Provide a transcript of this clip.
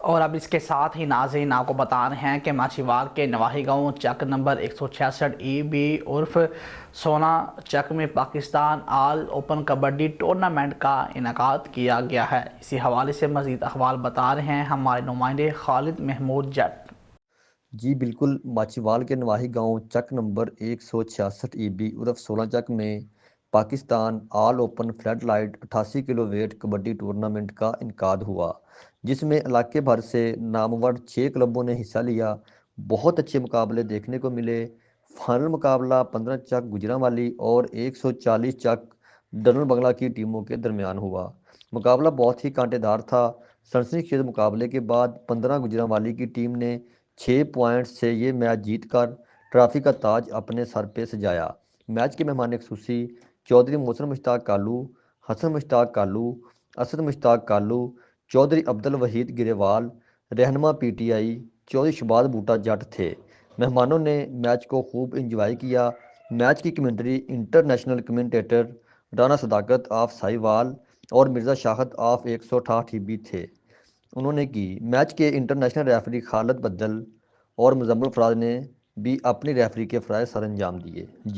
اور اب اس کے ساتھ ہی ناظرین آپ کو بتا رہے ہیں کہ ماچھیوال کے نواحی گاؤں چک نمبر 166 ای بی عرف سونا چک میں پاکستان آل اوپن کبڈی ٹورنامنٹ کا انعقاد کیا گیا ہے۔ اسی حوالے سے مزید اخبار بتا رہے ہیں ہمارے نمائندے خالد محمود جٹ۔ جی بالکل، ماچھیوال کے نواحی گاؤں چک نمبر 166 ای بی عرف 16 چک میں پاکستان آل اوپن فلڈ لائٹ 88 کلو ویٹ کبڈی ٹورنامنٹ کا انعقاد ہوا، جس میں علاقے بھر سے نامور 6 کلبوں نے حصہ لیا۔ بہت اچھے مقابلے دیکھنے کو ملے۔ فائنل مقابلہ 15 چک گجرانوالی اور 140 چک ڈرن بنگلہ کی ٹیموں کے درمیان ہوا۔ مقابلہ بہت ہی کانٹے دار تھا۔ سنسنی خیز مقابلے کے بعد 15 گجرانوالی کی ٹیم نے 6 پوائنٹس سے یہ میچ جیت کر ٹرافی کا تاج اپنے سر پہ سجایا۔ میچ کے مہمان خصوصی چودھری محسن مشتاق کالو، حسن مشتاق کالو، اسد مشتاق کالو، چودھری عبدالوحید گریوال، رہنما P T I Chaudhry Shahbaz Bhatta Jat تھے۔ مہمانوں نے میچ کو خوب انجوائے کیا۔ میچ کی کمنٹری انٹرنیشنل کمنٹیٹر رانا صداقت آف ساہیوال اور مرزا شاہد آف 168 ای بی تھے، انہوں نے کی۔ میچ کے انٹرنیشنل ریفری خالد بدل اور مزمل فراز نے بھی اپنی ریفری کے فرائض سر انجام دیے۔ جی